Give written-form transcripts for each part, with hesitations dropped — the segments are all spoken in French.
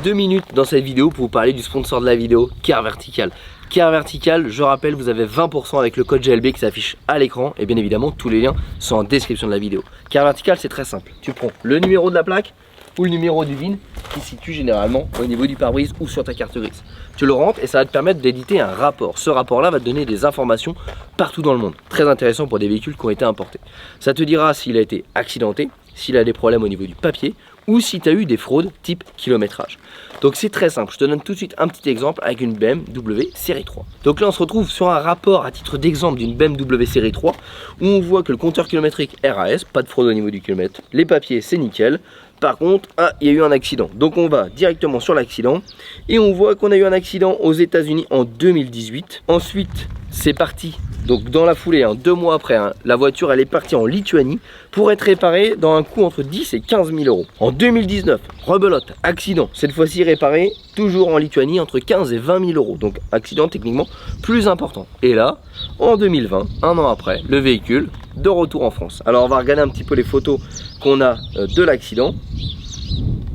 2 minutes dans cette vidéo pour vous parler du sponsor de la vidéo, Care Vertical. Care Vertical, je rappelle, vous avez 20% avec le code GLB qui s'affiche à l'écran et bien évidemment tous les liens sont en description de la vidéo. Care Vertical, c'est très simple, tu prends le numéro de la plaque ou le numéro du VIN qui se situe généralement au niveau du pare-brise ou sur ta carte grise. Tu le rentres et ça va te permettre d'éditer un rapport. Ce rapport-là va te donner des informations partout dans le monde. Très intéressant pour des véhicules qui ont été importés. Ça te dira s'il a été accidenté, s'il a des problèmes au niveau du papier ou si tu as eu des fraudes type kilométrage. Donc c'est très simple, je te donne tout de suite un petit exemple avec une BMW série 3. Donc là on se retrouve sur un rapport à titre d'exemple d'une BMW série 3 où on voit que le compteur kilométrique RAS, pas de fraude au niveau du kilomètre, les papiers c'est nickel. Par contre, il y a eu un accident. Donc on va directement sur l'accident et on voit qu'on a eu un accident aux États-Unis en 2018. Ensuite, c'est parti. Donc dans la foulée, 2 mois après, la voiture elle est partie en Lituanie pour être réparée dans un coût entre 10 et 15 000 euros. En 2019, rebelote, accident, cette fois-ci réparé toujours en Lituanie entre 15 et 20 000 euros. Donc accident techniquement plus important. Et là, en 2020, un an après, le véhicule de retour en France. Alors on va regarder un petit peu les photos qu'on a de l'accident.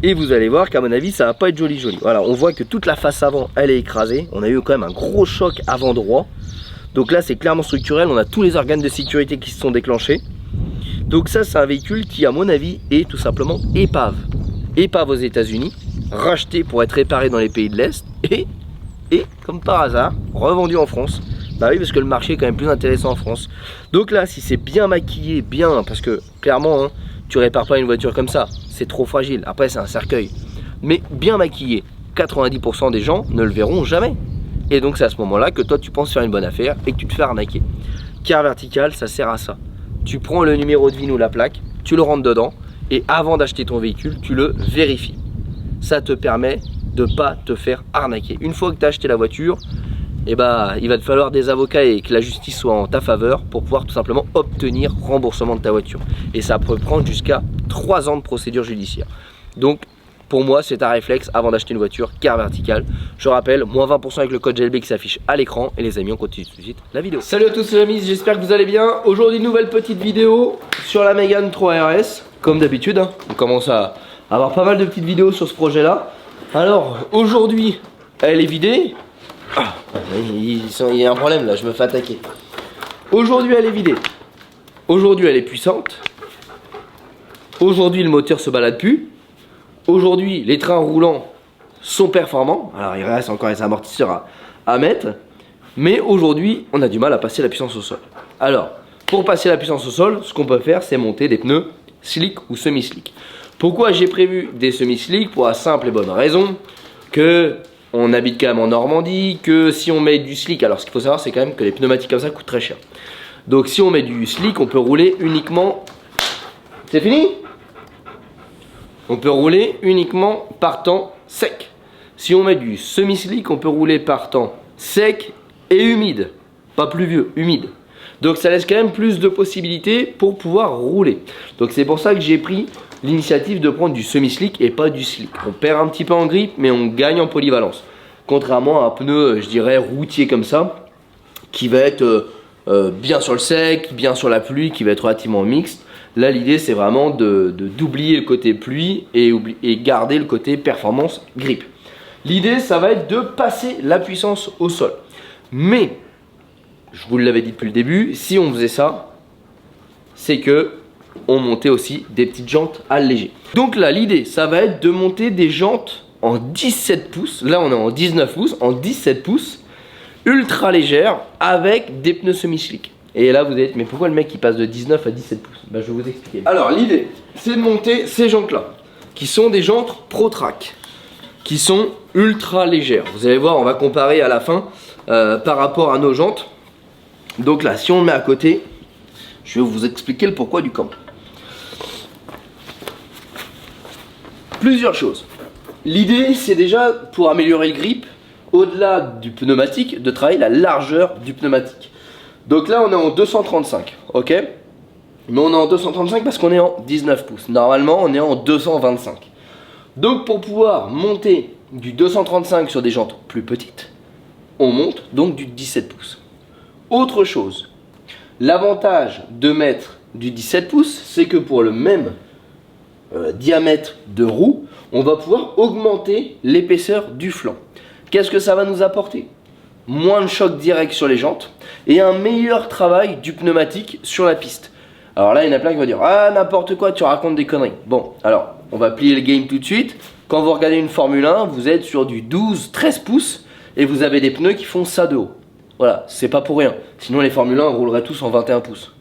Et vous allez voir qu'à mon avis ça va pas être joli. Voilà, on voit que toute la face avant elle est écrasée. On a eu quand même un gros choc avant droit. Donc là c'est clairement structurel, on a tous les organes de sécurité qui se sont déclenchés. Donc ça c'est un véhicule qui à mon avis est tout simplement épave. Épave aux États-Unis, racheté pour être réparé dans les pays de l'Est et comme par hasard revendu en France. Bah oui, parce que le marché est quand même plus intéressant en France. Donc là si c'est bien maquillé, bien, parce que clairement tu répares pas une voiture comme ça, c'est trop fragile. Après c'est un cercueil, mais bien maquillé, 90% des gens ne le verront jamais. Et donc c'est à ce moment-là que toi tu penses faire une bonne affaire et que tu te fais arnaquer. Care Vertical, ça sert à ça. Tu prends le numéro de VIN ou la plaque, tu le rentres dedans et avant d'acheter ton véhicule, tu le vérifies. Ça te permet de ne pas te faire arnaquer. Une fois que tu as acheté la voiture, il va te falloir des avocats et que la justice soit en ta faveur pour pouvoir tout simplement obtenir remboursement de ta voiture. Et ça peut prendre jusqu'à 3 ans de procédure judiciaire. Donc pour moi, c'est un réflexe avant d'acheter une voiture, Care Vertical. Je rappelle, moins 20% avec le code GLB qui s'affiche à l'écran. Et les amis, on continue tout de suite la vidéo. Salut à tous les amis, j'espère que vous allez bien. Aujourd'hui, nouvelle petite vidéo sur la Mégane 3 RS. Comme d'habitude, on commence à avoir pas mal de petites vidéos sur ce projet-là. Alors, aujourd'hui, elle est vidée. Il y a un problème là, je me fais attaquer. Aujourd'hui, elle est vidée. Aujourd'hui, elle est puissante. Aujourd'hui, le moteur se balade plus. Aujourd'hui, les trains roulants sont performants. Alors, il reste encore les amortisseurs à mettre. Mais aujourd'hui, on a du mal à passer la puissance au sol. Alors, pour passer la puissance au sol, ce qu'on peut faire, c'est monter des pneus slick ou semi-slick. Pourquoi j'ai prévu des semi-slick? Pour la simple et bonne raison que on habite quand même en Normandie, que si on met du slick, alors ce qu'il faut savoir, c'est quand même que les pneumatiques comme ça coûtent très cher. Donc, si on met du slick, on peut rouler uniquement... C'est fini? On peut rouler uniquement par temps sec. Si on met du semi-slick, on peut rouler par temps sec et humide. Pas pluvieux, humide. Donc ça laisse quand même plus de possibilités pour pouvoir rouler. Donc c'est pour ça que j'ai pris l'initiative de prendre du semi-slick et pas du slick. On perd un petit peu en grip, mais on gagne en polyvalence. Contrairement à un pneu, je dirais, routier comme ça, qui va être bien sur le sec, bien sur la pluie, qui va être relativement mixte. Là, l'idée, c'est vraiment d'oublier le côté pluie et garder le côté performance grip. L'idée, ça va être de passer la puissance au sol. Mais, je vous l'avais dit depuis le début, si on faisait ça, c'est que on montait aussi des petites jantes allégées. Donc là, l'idée, ça va être de monter des jantes en 17 pouces. Là, on est en 19 pouces, en 17 pouces, ultra légères, avec des pneus semi-slick. Et là vous êtes, mais pourquoi le mec il passe de 19 à 17 pouces? Bah, je vais vous expliquer. Alors l'idée c'est de monter ces jantes là, qui sont des jantes ProTrack, qui sont ultra légères. Vous allez voir, on va comparer à la fin par rapport à nos jantes. Donc là, si on le met à côté, je vais vous expliquer le pourquoi du comment. Plusieurs choses. L'idée c'est déjà pour améliorer le grip, au-delà du pneumatique, de travailler la largeur du pneumatique. Donc là on est en 235, ok? Mais on est en 235 parce qu'on est en 19 pouces. Normalement on est en 225. Donc pour pouvoir monter du 235 sur des jantes plus petites, on monte donc du 17 pouces. Autre chose, l'avantage de mettre du 17 pouces, c'est que pour le même diamètre de roue, on va pouvoir augmenter l'épaisseur du flanc. Qu'est-ce que ça va nous apporter? Moins de choc direct sur les jantes et un meilleur travail du pneumatique sur la piste. Alors là, il y en a plein qui vont dire « Ah, n'importe quoi, tu racontes des conneries ». Bon, alors, on va plier le game tout de suite. Quand vous regardez une Formule 1, vous êtes sur du 12-13 pouces et vous avez des pneus qui font ça de haut. Voilà, c'est pas pour rien. Sinon, les Formule 1 rouleraient tous en 21 pouces.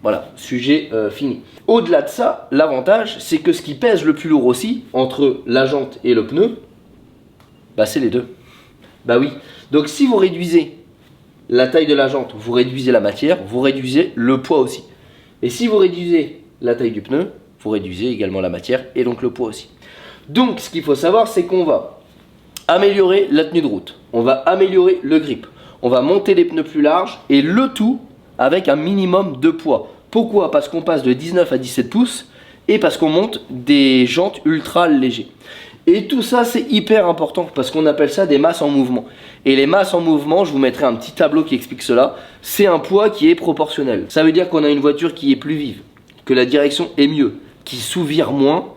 Voilà, sujet fini. Au-delà de ça, l'avantage, c'est que ce qui pèse le plus lourd aussi, entre la jante et le pneu, bah c'est les deux. Bah oui. Donc si vous réduisez la taille de la jante, vous réduisez la matière, vous réduisez le poids aussi. Et si vous réduisez la taille du pneu, vous réduisez également la matière et donc le poids aussi. Donc ce qu'il faut savoir, c'est qu'on va améliorer la tenue de route, on va améliorer le grip, on va monter des pneus plus larges et le tout avec un minimum de poids. Pourquoi? Parce qu'on passe de 19 à 17 pouces et parce qu'on monte des jantes ultra légers. Et tout ça, c'est hyper important parce qu'on appelle ça des masses en mouvement. Et les masses en mouvement, je vous mettrai un petit tableau qui explique cela, c'est un poids qui est proportionnel. Ça veut dire qu'on a une voiture qui est plus vive, que la direction est mieux, qui sous-vire moins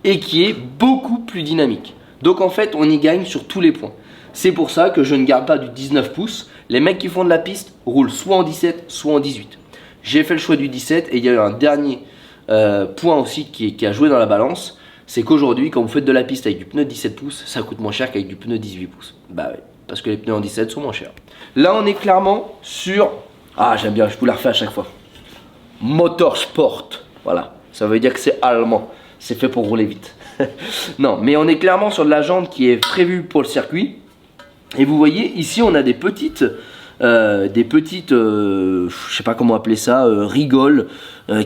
et qui est beaucoup plus dynamique. Donc en fait, on y gagne sur tous les points. C'est pour ça que je ne garde pas du 19 pouces. Les mecs qui font de la piste roulent soit en 17, soit en 18. J'ai fait le choix du 17 et il y a eu un dernier point aussi qui a joué dans la balance. C'est qu'aujourd'hui, quand vous faites de la piste avec du pneu 17 pouces, ça coûte moins cher qu'avec du pneu 18 pouces. Bah oui, parce que les pneus en 17 sont moins chers. Là, on est clairement sur... Ah, j'aime bien, je vous la refais à chaque fois. Motorsport. Voilà, ça veut dire que c'est allemand. C'est fait pour rouler vite. Non, mais on est clairement sur de la jante qui est prévue pour le circuit. Et vous voyez, ici, on a des petites... je sais pas comment appeler ça, rigoles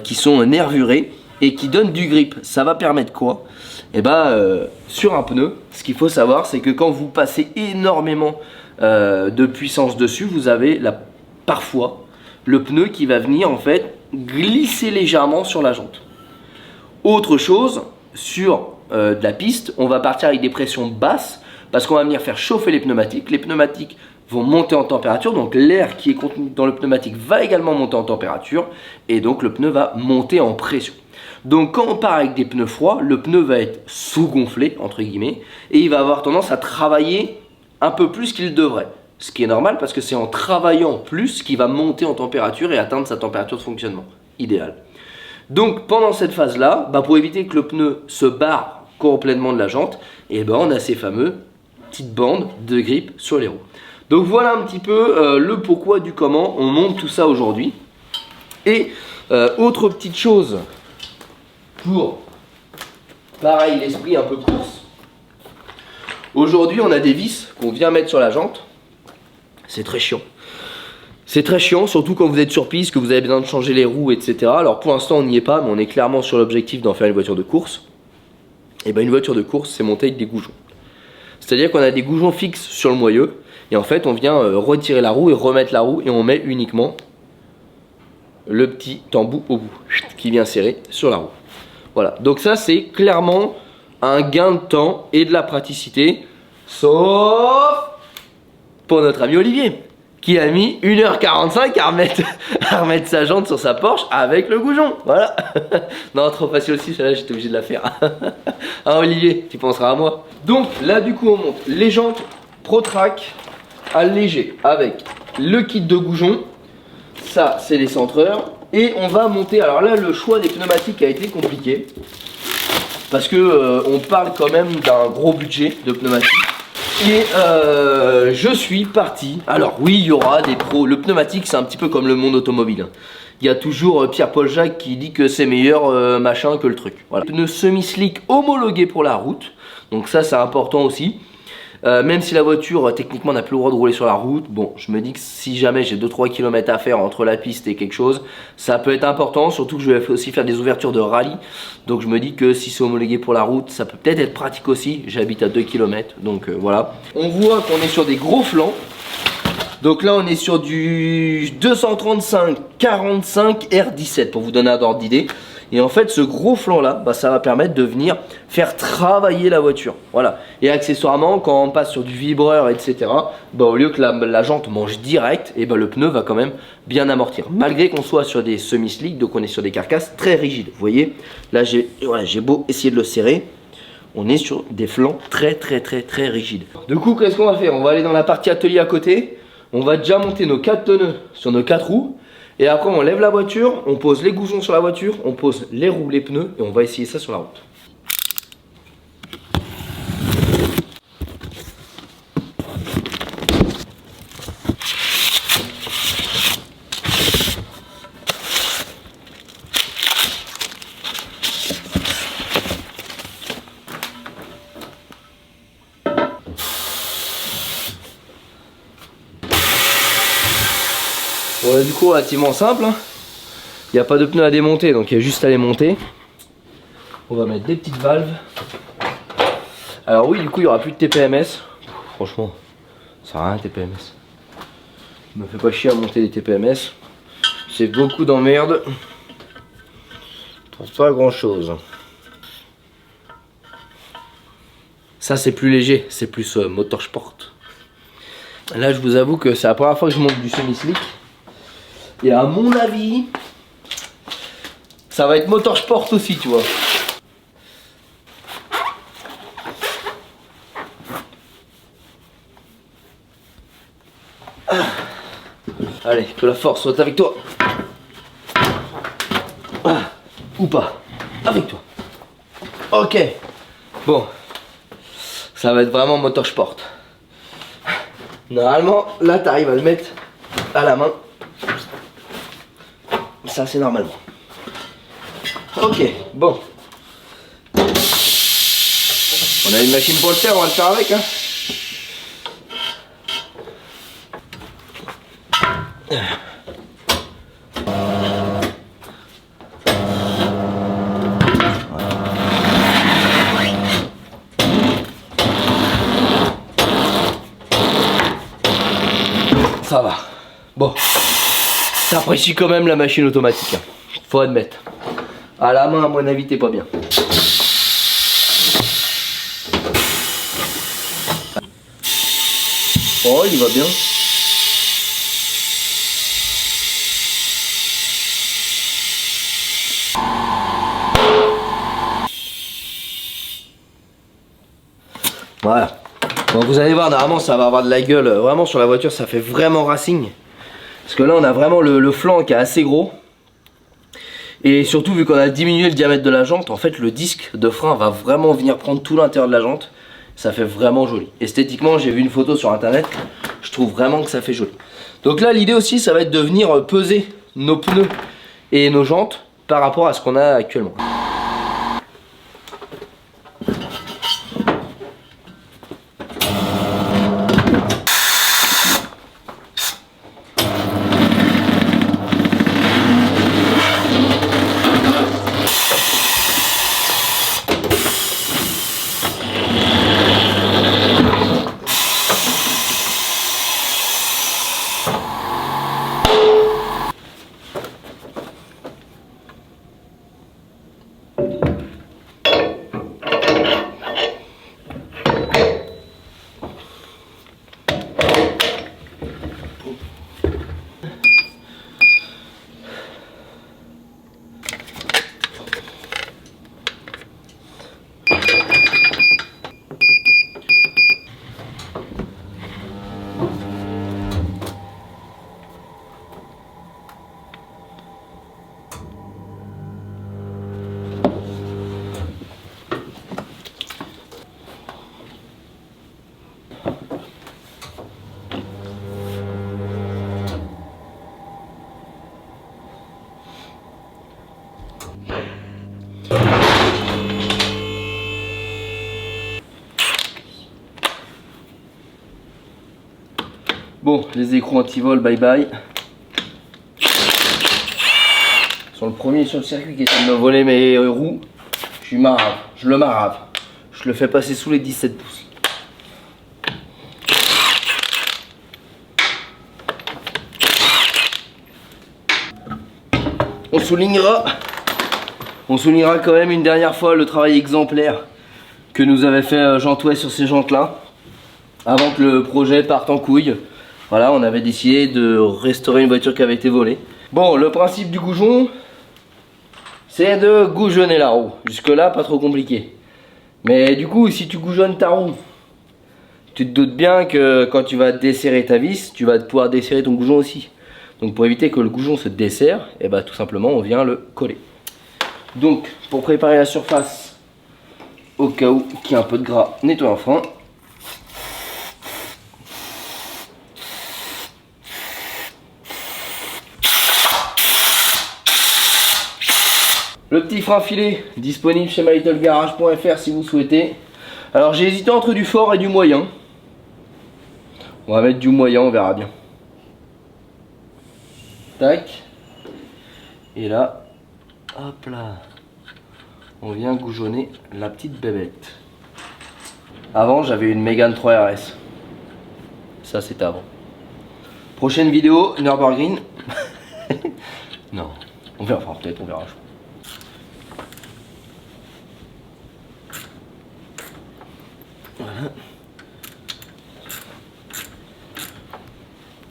qui sont nervurées et qui donnent du grip. Ça va permettre quoi? Et sur un pneu, ce qu'il faut savoir, c'est que quand vous passez énormément de puissance dessus, vous avez parfois le pneu qui va venir en fait glisser légèrement sur la jante. Autre chose, sur de la piste, on va partir avec des pressions basses parce qu'on va venir faire chauffer les pneumatiques. Les pneumatiques vont monter en température, donc l'air qui est contenu dans le pneumatique va également monter en température et donc le pneu va monter en pression. Donc quand on part avec des pneus froids, le pneu va être sous-gonflé entre guillemets et il va avoir tendance à travailler un peu plus qu'il devrait. Ce qui est normal parce que c'est en travaillant plus qu'il va monter en température et atteindre sa température de fonctionnement idéale. Donc pendant cette phase-là, pour éviter que le pneu se barre complètement de la jante, on a ces fameux petites bandes de grip sur les roues. Donc voilà un petit peu le pourquoi du comment on monte tout ça aujourd'hui. Et autre petite chose pour, pareil, l'esprit un peu course. Aujourd'hui, on a des vis qu'on vient mettre sur la jante. C'est très chiant. C'est très chiant, surtout quand vous êtes sur piste, que vous avez besoin de changer les roues, etc. Alors pour l'instant, on n'y est pas, mais on est clairement sur l'objectif d'en faire une voiture de course. Et une voiture de course, c'est monter avec des goujons. C'est-à-dire qu'on a des goujons fixes sur le moyeu. Et en fait, on vient retirer la roue et remettre la roue. Et on met uniquement le petit embout au bout qui vient serrer sur la roue. Voilà, donc ça c'est clairement un gain de temps et de la praticité. Sauf pour notre ami Olivier qui a mis 1h45 à remettre sa jante sur sa Porsche avec le goujon. Voilà. Non, trop facile aussi, celle-là j'étais obligé de la faire. Hein Olivier, tu penseras à moi. Donc là du coup on monte les jantes ProTrack allégées avec le kit de goujon. Ça c'est les centreurs. Et on va monter, alors là le choix des pneumatiques a été compliqué. Parce que on parle quand même d'un gros budget de pneumatiques. Et je suis parti. Alors oui, il y aura des pros. Le pneumatique, c'est un petit peu comme le monde automobile. Il y a toujours Pierre-Paul Jacques qui dit que c'est meilleur machin que le truc. Voilà. Pneus semi-slick homologués pour la route. Donc ça, c'est important aussi. Même si la voiture techniquement n'a plus le droit de rouler sur la route, bon, je me dis que si jamais j'ai 2-3 km à faire entre la piste et quelque chose, ça peut être important, surtout que je vais aussi faire des ouvertures de rallye. Donc je me dis que si c'est homologué pour la route, ça peut peut-être être pratique aussi. J'habite à 2 km, donc voilà. On voit qu'on est sur des gros flancs. Donc là on est sur du 235 45 R17 pour vous donner un ordre d'idée. Et en fait ce gros flanc là, bah, ça va permettre de venir faire travailler la voiture. Voilà. Et accessoirement quand on passe sur du vibreur etc, bah, au lieu que la jante mange direct, et bah, le pneu va quand même bien amortir. Malgré qu'on soit sur des semi-slick, donc on est sur des carcasses très rigides. Vous voyez, là j'ai beau essayer de le serrer, on est sur des flancs très rigides. Du coup qu'est-ce qu'on va faire? On va aller dans la partie atelier à côté. On va déjà monter nos 4 pneus sur nos 4 roues. Et après on lève la voiture, on pose les goujons sur la voiture, on pose les roues, les pneus et on va essayer ça sur la route. Bon, du coup relativement simple, hein. Il n'y a pas de pneus à démonter donc il y a juste à les monter. On va mettre des petites valves. Alors oui, du coup il n'y aura plus de TPMS. Franchement, ça sert à rien TPMS. Me fait pas chier à monter des TPMS. C'est beaucoup d'emmerde pour pas grand chose. Ça c'est plus léger, c'est plus motorsport. Là je vous avoue que c'est la première fois que je monte du semi-slick. Et à mon avis, ça va être motorsport aussi, tu vois. Ah. Allez, que la force soit avec toi. Ah. Ou pas. Avec toi. Ok. Bon. Ça va être vraiment motorsport. Normalement, là, tu arrives à le mettre à la main. Ça c'est normalement. Ok, bon. On a une machine pour le faire, on va le faire avec, hein. Ça va. Bon. T'apprécies quand même la machine automatique, hein. Faut admettre. À la main, à mon avis, t'es pas bien. Oh, il va bien. Voilà. Bon, vous allez voir, normalement, ça va avoir de la gueule. Vraiment, sur la voiture, ça fait vraiment racing. Parce que là, on a vraiment le flanc qui est assez gros. Et surtout, vu qu'on a diminué le diamètre de la jante, en fait, le disque de frein va vraiment venir prendre tout l'intérieur de la jante. Ça fait vraiment joli. Esthétiquement, j'ai vu une photo sur internet. Je trouve vraiment que ça fait joli. Donc là, l'idée aussi, ça va être de venir peser nos pneus et nos jantes par rapport à ce qu'on a actuellement. Bon, les écrous anti-vol, bye bye. Sur le premier sur le circuit qui essaie de me voler mes roues, je le marave. Je le fais passer sous les 17 pouces. On soulignera quand même une dernière fois le travail exemplaire que nous avait fait Jean Touet sur ces jantes là, avant que le projet parte en couille. Voilà, on avait décidé de restaurer une voiture qui avait été volée. Bon, le principe du goujon, c'est de goujonner la roue. Jusque là, pas trop compliqué. Mais du coup, si tu goujonnes ta roue, tu te doutes bien que quand tu vas desserrer ta vis, tu vas pouvoir desserrer ton goujon aussi. Donc pour éviter que le goujon se desserre, et bah tout simplement on vient le coller. Donc pour préparer la surface, au cas où qu'il y a un peu de gras, nettoie un frein. Le petit frein filet disponible chez mylittlegarage.fr si vous souhaitez. Alors j'ai hésité entre du fort et du moyen. On va mettre du moyen, on verra bien. Tac. Et là, hop là, on vient goujonner la petite bébête. Avant j'avais une Mégane 3 RS. Ça c'était avant. Prochaine vidéo, Nürburgring. Non, on verra, enfin peut-être on verra. Voilà.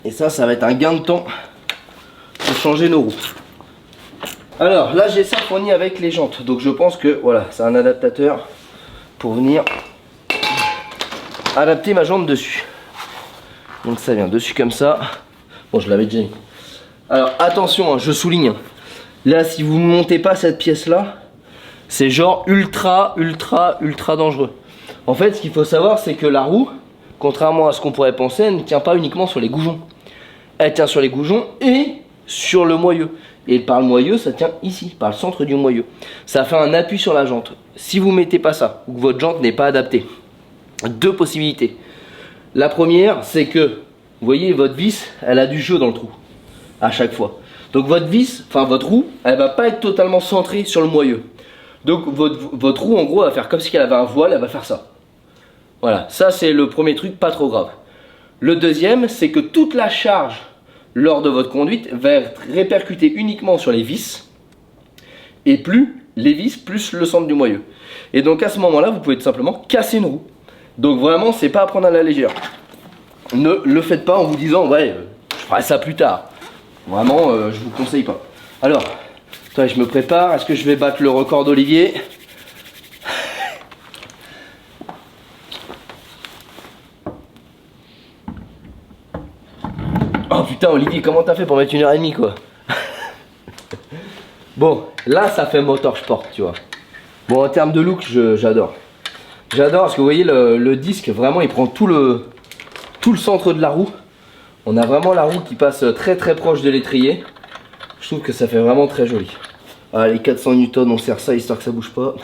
Et ça va être un gain de temps pour changer nos roues. Alors là j'ai ça fourni avec les jantes, donc je pense que voilà, c'est un adaptateur pour venir adapter ma jante dessus. Donc ça vient dessus comme ça. Bon, je l'avais déjà mis. Alors attention, hein, je souligne, hein. Là si vous ne montez pas cette pièce là, c'est genre ultra dangereux. En fait ce qu'il faut savoir, c'est que la roue, contrairement à ce qu'on pourrait penser, elle ne tient pas uniquement sur les goujons. Elle tient sur les goujons et sur le moyeu. Et par le moyeu, ça tient ici, par le centre du moyeu. Ça fait un appui sur la jante. Si vous ne mettez pas ça, ou que votre jante n'est pas adaptée, deux possibilités. La première, c'est que, vous voyez, votre vis, elle a du jeu dans le trou, à chaque fois. Donc votre vis, enfin votre roue, elle va pas être totalement centrée sur le moyeu. Donc votre roue, en gros, elle va faire comme si elle avait un voile, elle va faire ça. Voilà, ça c'est le premier truc, pas trop grave. Le deuxième, c'est que toute la charge lors de votre conduite va être répercutée uniquement sur les vis, et plus les vis, plus le centre du moyeu. Et donc à ce moment-là, vous pouvez tout simplement casser une roue. Donc vraiment, c'est pas à prendre à la légère. Ne le faites pas en vous disant, ouais, je ferai ça plus tard. Vraiment, je vous conseille pas. Alors, attends, je me prépare. Est-ce que je vais battre le record d'Olivier ? Oh putain, Olivier, comment t'as fait pour mettre 1h30 quoi? Bon, là ça fait motorsport, tu vois. Bon, en termes de look, j'adore. J'adore parce que vous voyez le disque, vraiment il prend tout le centre de la roue. On a vraiment la roue qui passe très proche de l'étrier. Je trouve que ça fait vraiment très joli. Ah, les 400 Newton, on sert ça histoire que ça bouge pas.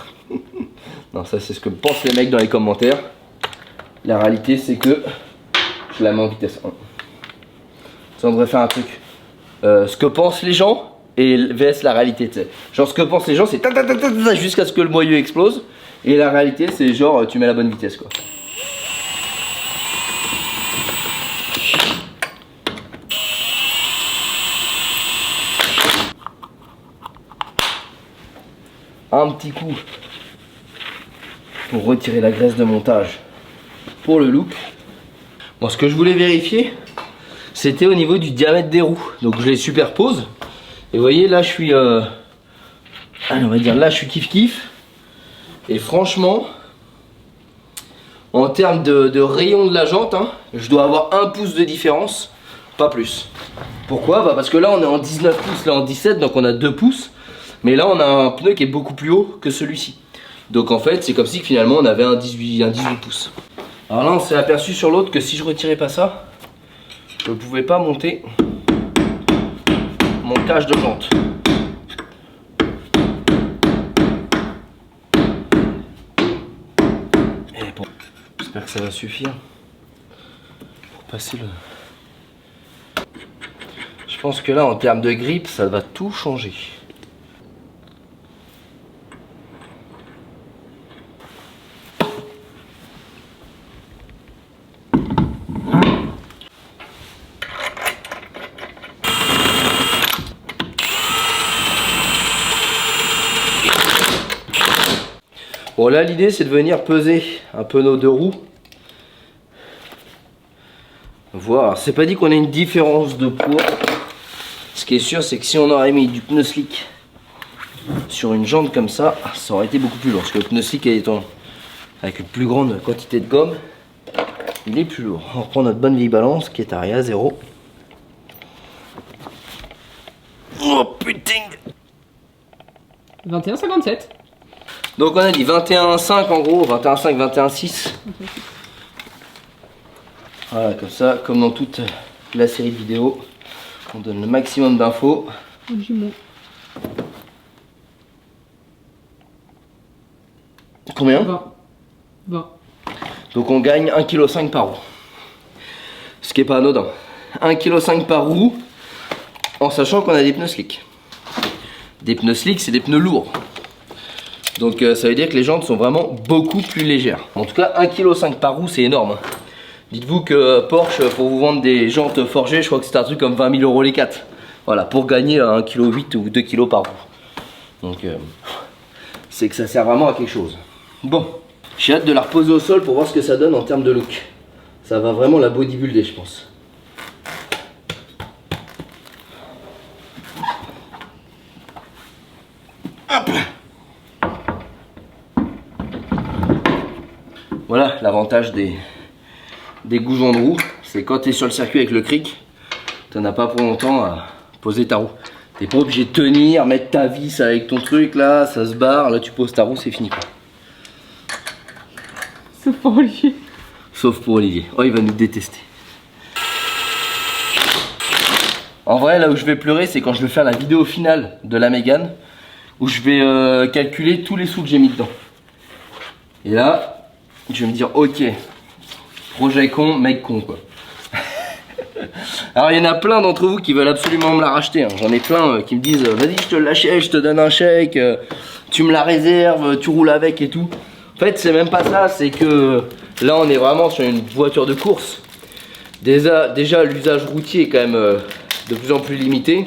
Non, ça c'est ce que pensent les mecs dans les commentaires. La réalité c'est que je la mets en vitesse 1. Ça, on devrait faire un truc. Ce que pensent les gens et vs la réalité, tu sais. Genre ce que pensent les gens c'est jusqu'à ce que le moyeu explose. Et la réalité c'est genre tu mets la bonne vitesse quoi. Un petit coup pour retirer la graisse de montage pour le look. Bon, ce que je voulais vérifier, c'était au niveau du diamètre des roues. Donc je les superpose. Et vous voyez là je suis allez, on va dire là je suis kiff. Et franchement, en termes de rayon de la jante, hein, je dois avoir 1 pouce de différence, pas plus. Pourquoi? Bah parce que là on est en 19 pouces, là en 17, donc on a 2 pouces. Mais là on a un pneu qui est beaucoup plus haut que celui-ci. Donc en fait c'est comme si finalement on avait un 18 pouces. Alors là on s'est aperçu sur l'autre que si je retirais pas ça, je ne pouvais pas monter mon cache de jante. Et bon, j'espère que ça va suffire pour passer le... Je pense que là en termes de grip ça va tout changer. Bon là l'idée c'est de venir peser un peu nos deux roues. Voir, c'est pas dit qu'on ait une différence de poids. Ce qui est sûr c'est que si on aurait mis du pneu slick sur une jante comme ça, ça aurait été beaucoup plus lourd. Parce que le pneu slick étant avec une plus grande quantité de gomme, il est plus lourd. On reprend notre bonne vieille balance qui est à Aria 0. Oh putain! 21,57. Donc on a dit 21,5 en gros, 21,5, 21,6. Voilà, comme ça, comme dans toute la série de vidéos, on donne le maximum d'infos. Combien? 20. Donc on gagne 1,5 kg par roue. Ce qui est pas anodin. 1,5 kg par roue, en sachant qu'on a des pneus slick. Des pneus slick, c'est des pneus lourds. Donc ça veut dire que les jantes sont vraiment beaucoup plus légères. En tout cas, 1,5 kg par roue, c'est énorme. Dites-vous que Porsche, pour vous vendre des jantes forgées, je crois que c'est un truc comme 20 000 € les 4. Voilà, pour gagner 1,8 kg ou 2 kg par roue. Donc c'est que ça sert vraiment à quelque chose. Bon, j'ai hâte de la reposer au sol pour voir ce que ça donne en termes de look. Ça va vraiment la bodybuilder, je pense. Hop. Voilà l'avantage des goujons de roue, c'est quand tu es sur le circuit avec le cric, tu n'en as pas pour longtemps à poser ta roue. Tu n'es pas obligé de tenir, mettre ta vis avec ton truc là, ça se barre, là tu poses ta roue, c'est fini quoi. Sauf pour Olivier. Sauf pour Olivier. Oh, il va nous détester. En vrai, là où je vais pleurer, c'est quand je vais faire la vidéo finale de la Mégane, où je vais calculer tous les sous que j'ai mis dedans. Et là, je vais me dire, ok, projet con, mec con quoi. Alors il y en a plein d'entre vous qui veulent absolument me la racheter, hein. J'en ai plein qui me disent, vas-y je te l'achète, je te donne un chèque, tu me la réserves, tu roules avec et tout. En fait c'est même pas ça, c'est que là on est vraiment sur une voiture de course. Déjà l'usage routier est quand même de plus en plus limité.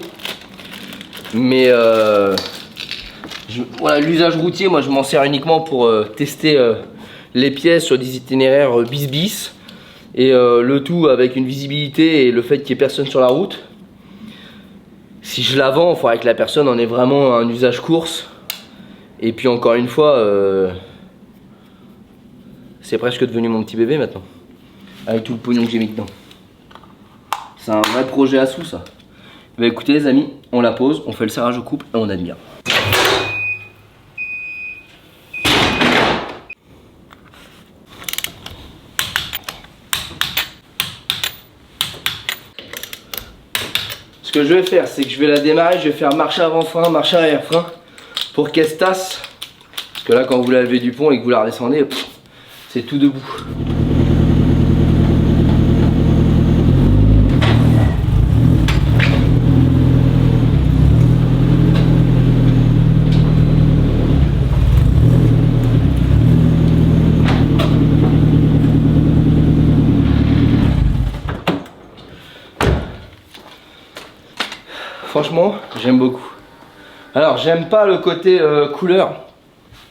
Mais voilà, l'usage routier, moi je m'en sers uniquement pour tester les pièces sur des itinéraires bis. Et le tout avec une visibilité et le fait qu'il n'y ait personne sur la route. Si je la vends, il faudrait que la personne en ait vraiment un usage course. Et puis encore une fois, c'est presque devenu mon petit bébé maintenant. Avec tout le pognon que j'ai mis dedans. C'est un vrai projet à sous ça. Bah écoutez les amis, on la pose, on fait le serrage au couple et on admire. Ce que je vais faire, c'est que je vais la démarrer, je vais faire marche avant-frein, marche arrière-frein pour qu'elle se tasse. Parce que là, quand vous la levez du pont et que vous la redescendez, c'est tout debout. Franchement, j'aime beaucoup. Alors, j'aime pas le côté couleur,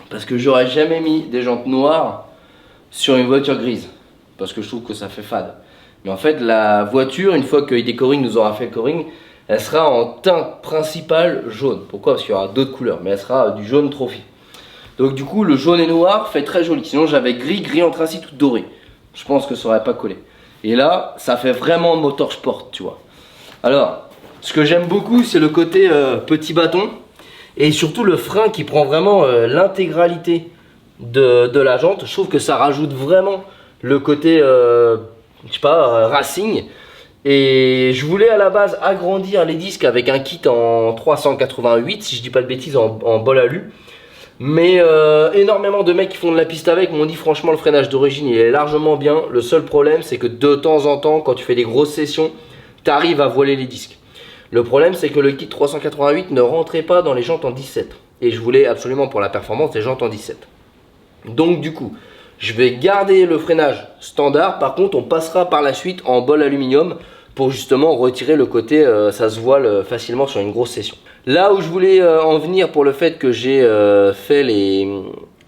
parce que j'aurais jamais mis des jantes noires sur une voiture grise, parce que je trouve que ça fait fade. Mais en fait, la voiture, une fois que ID Coring nous aura fait le coring, elle sera en teinte principale jaune. Pourquoi? Parce qu'il y aura d'autres couleurs, mais elle sera du jaune trophy. Donc du coup, le jaune et noir fait très joli. Sinon, j'avais gris anthracite ou doré. Je pense que ça aurait pas collé. Et là, ça fait vraiment motorsport, tu vois. Alors, ce que j'aime beaucoup, c'est le côté petit bâton et surtout le frein qui prend vraiment l'intégralité de la jante. Je trouve que ça rajoute vraiment le côté, je sais pas, racing. Et je voulais à la base agrandir les disques avec un kit en 388, si je dis pas de bêtises, en bol alu. Mais énormément de mecs qui font de la piste avec m'ont dit franchement le freinage d'origine il est largement bien. Le seul problème c'est que de temps en temps quand tu fais des grosses sessions, tu arrives à voiler les disques. Le problème c'est que le kit 388 ne rentrait pas dans les jantes en 17. Et je voulais absolument pour la performance des jantes en 17. Donc du coup, je vais garder le freinage standard. Par contre, on passera par la suite en bol aluminium pour justement retirer le côté, ça se voile facilement sur une grosse session. Là où je voulais en venir pour le fait que j'ai fait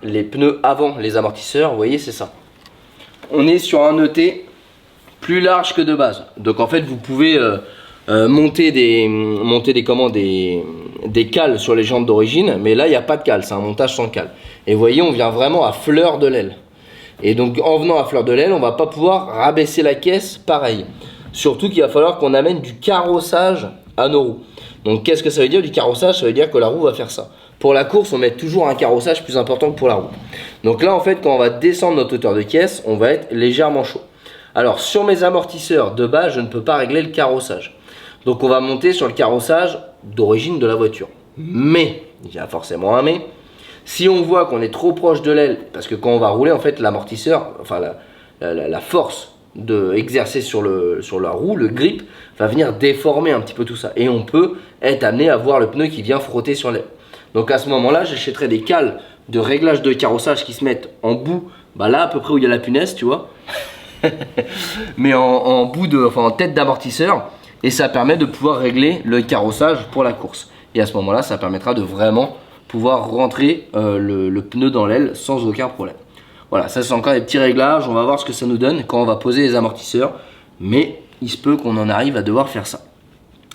les pneus avant les amortisseurs, vous voyez, c'est ça. On est sur un ET plus large que de base. Donc en fait, vous pouvez monter des cales sur les jantes d'origine, mais là, il n'y a pas de cale, c'est un montage sans cale. Et vous voyez, on vient vraiment à fleur de l'aile. Et donc en venant à fleur de l'aile, on va pas pouvoir rabaisser la caisse pareil. Surtout qu'il va falloir qu'on amène du carrossage à nos roues. Donc qu'est-ce que ça veut dire du carrossage? Ça veut dire que la roue va faire ça. Pour la course, on met toujours un carrossage plus important que pour la roue. Donc là en fait, quand on va descendre notre hauteur de caisse, on va être légèrement chaud. Alors sur mes amortisseurs de base, je ne peux pas régler le carrossage. Donc on va monter sur le carrossage d'origine de la voiture. Mais, il y a forcément un mais, si on voit qu'on est trop proche de l'aile, parce que quand on va rouler en fait l'amortisseur, enfin la force exercée sur la roue, le grip, va venir déformer un petit peu tout ça. Et on peut être amené à voir le pneu qui vient frotter sur l'aile. Donc à ce moment-là, j'achèterai des cales de réglage de carrossage qui se mettent en bout, bah là à peu près où il y a la punaise, tu vois. Mais en tête d'amortisseur. Et ça permet de pouvoir régler le carrossage pour la course. Et à ce moment-là, ça permettra de vraiment pouvoir rentrer le pneu dans l'aile sans aucun problème. Voilà, ça c'est encore des petits réglages, on va voir ce que ça nous donne quand on va poser les amortisseurs. Mais il se peut qu'on en arrive à devoir faire ça.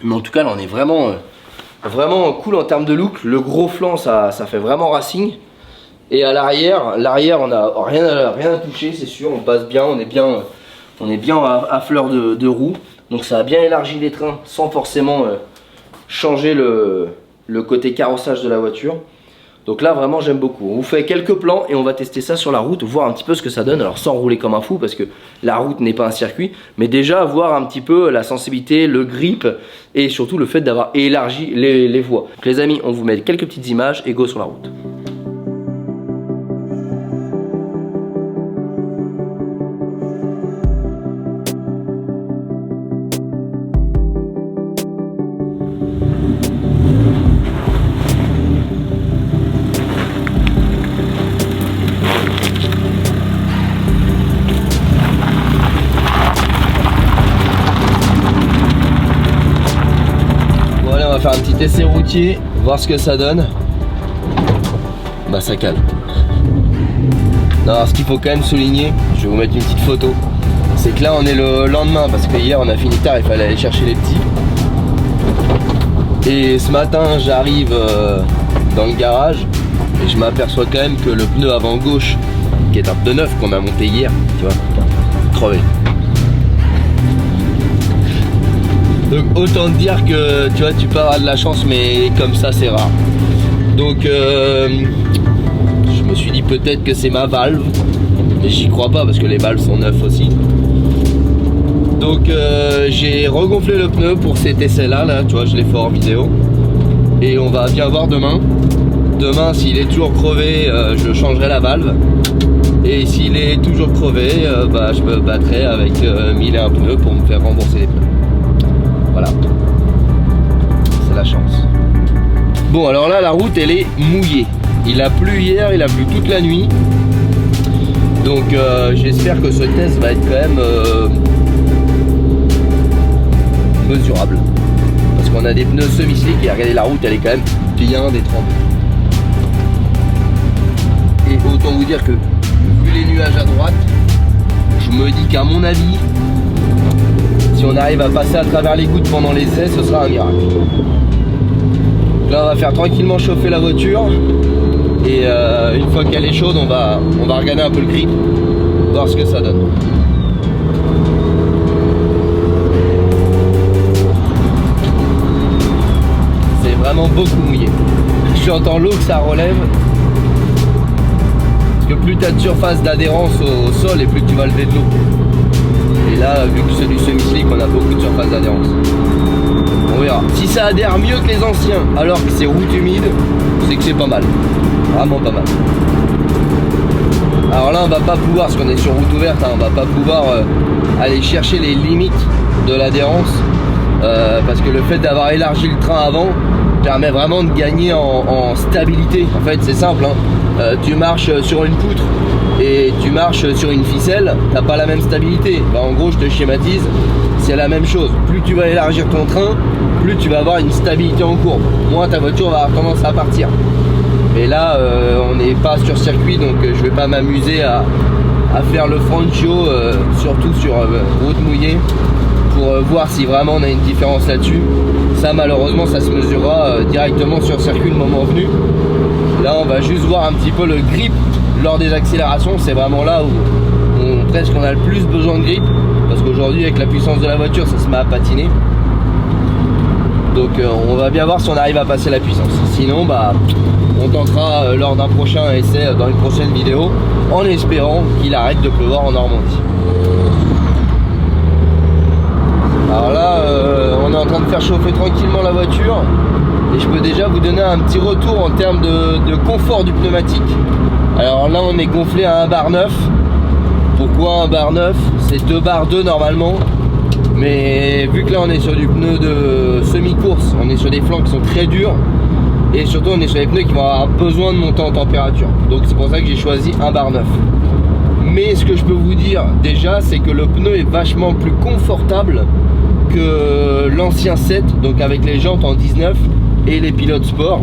Mais en tout cas, là on est vraiment cool en termes de look. Le gros flanc, ça fait vraiment racing. Et à l'arrière, on n'a rien à toucher, c'est sûr, on passe bien, on est bien à fleur de roue. Donc ça a bien élargi les trains sans forcément changer le côté carrossage de la voiture. Donc là vraiment j'aime beaucoup. On vous fait quelques plans et on va tester ça sur la route, voir un petit peu ce que ça donne. Alors sans rouler comme un fou parce que la route n'est pas un circuit, mais déjà voir un petit peu la sensibilité, le grip et surtout le fait d'avoir élargi les voies. Donc les amis, on vous met quelques petites images et go sur la route. Faire un petit essai routier, voir ce que ça donne. Bah ça cale. Non, alors, ce qu'il faut quand même souligner, je vais vous mettre une petite photo, c'est que là on est le lendemain parce que hier on a fini tard, il fallait aller chercher les petits. Et ce matin j'arrive dans le garage et je m'aperçois quand même que le pneu avant gauche, qui est un pneu neuf qu'on a monté hier, tu vois, crevé. Donc autant te dire que tu vois, tu peux avoir de la chance, mais comme ça c'est rare. Donc je me suis dit peut-être que c'est ma valve, mais j'y crois pas parce que les valves sont neuves aussi. Donc j'ai regonflé le pneu pour cet essai là, tu vois, je l'ai fait hors vidéo. Et on va bien voir demain. Demain, s'il est toujours crevé, je changerai la valve. Et s'il est toujours crevé, bah, je me battrai avec 1001 pneus pour me faire rembourser les pneus. Voilà, c'est la chance. Bon, alors là la route elle est mouillée. Il a plu hier, il a plu toute la nuit. Donc j'espère que ce test va être quand même mesurable. Parce qu'on a des pneus semi-slick et regardez, la route elle est quand même bien détrempée. Et autant vous dire que vu les nuages à droite, je me dis qu'à mon avis, si on arrive à passer à travers les gouttes pendant les essais, ce sera un miracle. Là on va faire tranquillement chauffer la voiture. Et une fois qu'elle est chaude, on va regarder un peu le grip, voir ce que ça donne. C'est vraiment beaucoup mouillé. J'entends l'eau que ça relève. Parce que plus tu as de surface d'adhérence au sol et plus tu vas lever de l'eau. Et là, vu que c'est du semi-slick, on a beaucoup de surface d'adhérence. On verra. Si ça adhère mieux que les anciens, alors que c'est route humide, c'est que c'est pas mal. Vraiment pas mal. Alors là, on va pas pouvoir, parce qu'on est sur route ouverte, hein, on va pas pouvoir aller chercher les limites de l'adhérence. Parce que le fait d'avoir élargi le train avant permet vraiment de gagner en stabilité. En fait, c'est simple, hein. Tu marches sur une poutre et tu marches sur une ficelle, t'as pas la même stabilité. Bah, en gros, je te schématise, c'est la même chose. Plus tu vas élargir ton train, plus tu vas avoir une stabilité en courbe. Moins ta voiture va avoir tendance à partir. Mais là, on et pas sur circuit, donc je vais pas m'amuser à faire le Franchio, surtout sur route mouillée, pour voir si vraiment on a une différence là-dessus. Ça malheureusement ça se mesurera directement sur circuit le moment venu. Là on va juste voir un petit peu le grip lors des accélérations, c'est vraiment là où presque on a le plus besoin de grip, parce qu'aujourd'hui avec la puissance de la voiture ça se met à patiner. Donc on va bien voir si on arrive à passer la puissance. Sinon bah on tentera lors d'un prochain essai, dans une prochaine vidéo, en espérant qu'il arrête de pleuvoir en Normandie. Alors là on est en train de faire chauffer tranquillement la voiture et je peux déjà vous donner un petit retour en termes de confort du pneumatique. Alors là on est gonflé à 1 bar 9. Pourquoi 1 bar 9? C'est 2 bar 2 normalement. Mais vu que là on est sur du pneu de semi-course, on est sur des flancs qui sont très durs. Et surtout on est sur des pneus qui vont avoir besoin de monter en température. Donc c'est pour ça que j'ai choisi 1 bar 9. Mais ce que je peux vous dire déjà, c'est que le pneu est vachement plus confortable que l'ancien 7, donc avec les jantes en 19 et les pilotes sport,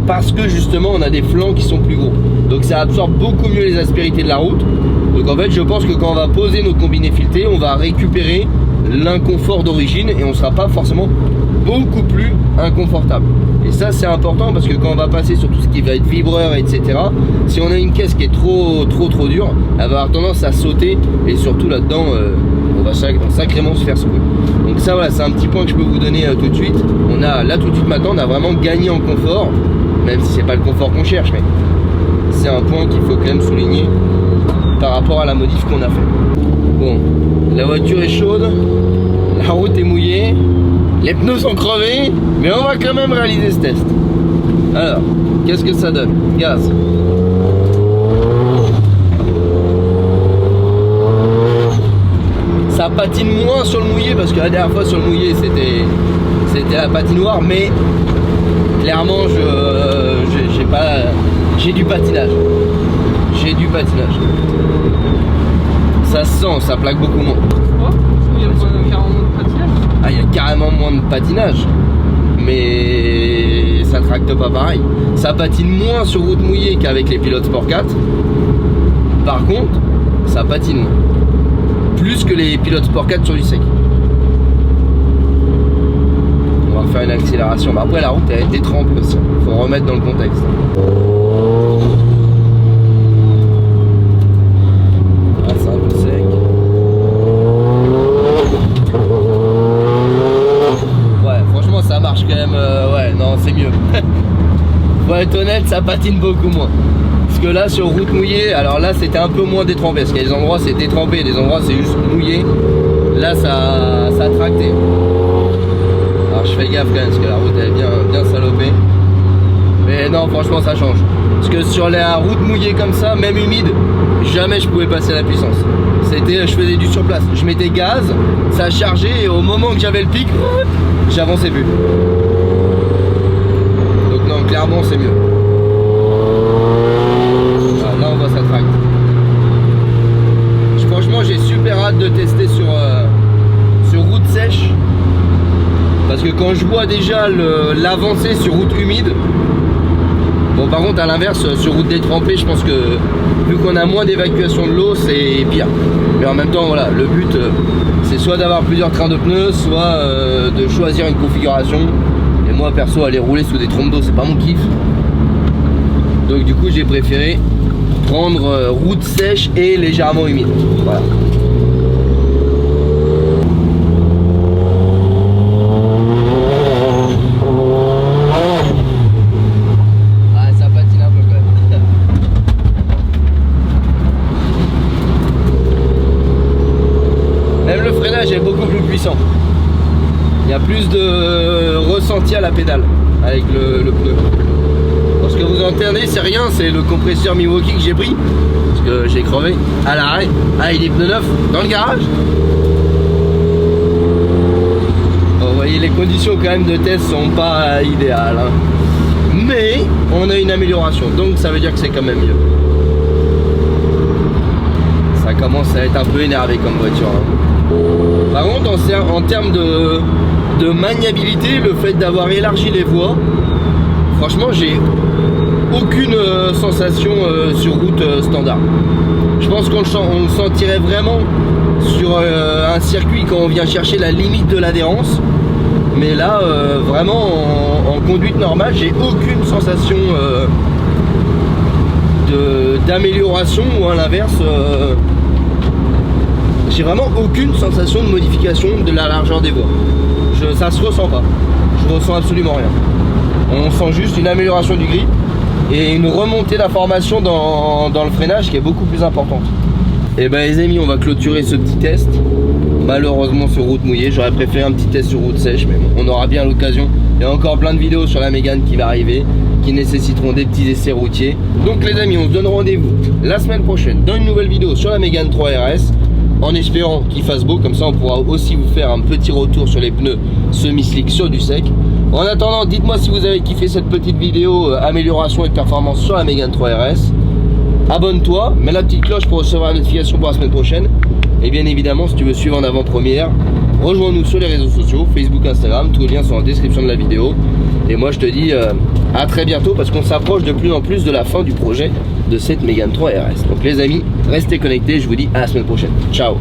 parce que justement on a des flancs qui sont plus gros, donc ça absorbe beaucoup mieux les aspérités de la route. Donc en fait je pense que quand on va poser nos combinés filetés, on va récupérer l'inconfort d'origine et on sera pas forcément beaucoup plus inconfortable. Et ça c'est important, parce que quand on va passer sur tout ce qui va être vibreur, etc., si on a une caisse qui est trop dure, elle va avoir tendance à sauter, et surtout là-dedans on va sacrément se faire secouer. Donc ça voilà, c'est un petit point que je peux vous donner tout de suite. On a là tout de suite maintenant, on a vraiment gagné en confort, même si c'est pas le confort qu'on cherche, mais c'est un point qu'il faut quand même souligner par rapport à la modif qu'on a fait. Bon, la voiture est chaude, la route est mouillée, les pneus sont crevés, mais on va quand même réaliser ce test. Alors, qu'est-ce que ça donne? Gaz. Ça patine moins sur le mouillé, parce que la dernière fois sur le mouillé c'était la patinoire, mais clairement j'ai du patinage. J'ai du patinage. Ça se sent, ça plaque beaucoup moins. Oh, il y a carrément moins de patinage. Ah, il y a carrément moins de patinage, mais ça tracte pas pareil. Ça patine moins sur route mouillée qu'avec les pilotes Sport 4. Par contre, ça patine moins. Plus que les pilotes Sport 4 sur du sec. On va faire une accélération. Mais après la route elle a été trempée aussi. Faut remettre dans le contexte. Ah, c'est un peu sec. Ouais, franchement ça marche quand même. Ouais, non, c'est mieux. Pour être honnête, ça patine beaucoup moins. Parce que là sur route mouillée, alors là c'était un peu moins détrempé, parce qu'il y a des endroits c'est détrempé, des endroits c'est juste mouillé. Là ça a tracté. Alors je fais gaffe quand même, parce que la route elle est bien salopée. Mais non, franchement ça change. Parce que sur la route mouillée comme ça, même humide, jamais je pouvais passer la puissance. Je faisais du surplace. Je mettais gaz, ça chargeait, et au moment que j'avais le pic, j'avançais plus. Donc non, clairement c'est mieux. Là on voit ça tracte. Franchement j'ai super hâte de tester sur route sèche, parce que quand je vois déjà l'avancée sur route humide, bon par contre à l'inverse sur route détrempée, je pense que vu qu'on a moins d'évacuation de l'eau c'est pire. Mais en même temps voilà, le but c'est soit d'avoir plusieurs trains de pneus, soit de choisir une configuration. Et moi perso aller rouler sous des trompes d'eau c'est pas mon kiff. Donc du coup j'ai préféré prendre route sèche et légèrement humide. Voilà. Ah, ça patine un peu quand même. Même le freinage est beaucoup plus puissant. Il y a plus de ressenti à la pédale avec le pneu. Ce que vous entendez c'est rien, c'est le compresseur Milwaukee que j'ai pris, parce que j'ai crevé à l'arrêt. Ah, il est pneu neuf dans le garage. Bon, vous voyez les conditions quand même de test sont pas idéales, hein. Mais on a une amélioration, donc ça veut dire que c'est quand même mieux. Ça commence à être un peu énervé comme voiture, hein. Par contre en termes de maniabilité, le fait d'avoir élargi les voies, franchement j'ai aucune sensation sur route standard. Je pense qu'on le sentirait vraiment sur un circuit quand on vient chercher la limite de l'adhérence. Mais là, vraiment en conduite normale, j'ai aucune sensation d'amélioration, ou à l'inverse, j'ai vraiment aucune sensation de modification de la largeur des voies. Ça se ressent pas, je ressens absolument rien. On sent juste une amélioration du grip et une remontée d'information dans le freinage qui est beaucoup plus importante. Et ben les amis, on va clôturer ce petit test. Malheureusement sur route mouillée, j'aurais préféré un petit test sur route sèche, mais bon, on aura bien l'occasion. Il y a encore plein de vidéos sur la Mégane qui va arriver, qui nécessiteront des petits essais routiers. Donc les amis, on se donne rendez-vous la semaine prochaine dans une nouvelle vidéo sur la Mégane 3 RS, en espérant qu'il fasse beau, comme ça on pourra aussi vous faire un petit retour sur les pneus semi-slick sur du sec. En attendant, dites-moi si vous avez kiffé cette petite vidéo amélioration et performance sur la Mégane 3 RS. Abonne-toi, mets la petite cloche pour recevoir la notification pour la semaine prochaine. Et bien évidemment, si tu veux suivre en avant-première, rejoins-nous sur les réseaux sociaux, Facebook, Instagram, tous les liens sont en description de la vidéo. Et moi je te dis à très bientôt, parce qu'on s'approche de plus en plus de la fin du projet de cette Mégane 3 RS. Donc les amis, restez connectés, je vous dis à la semaine prochaine. Ciao.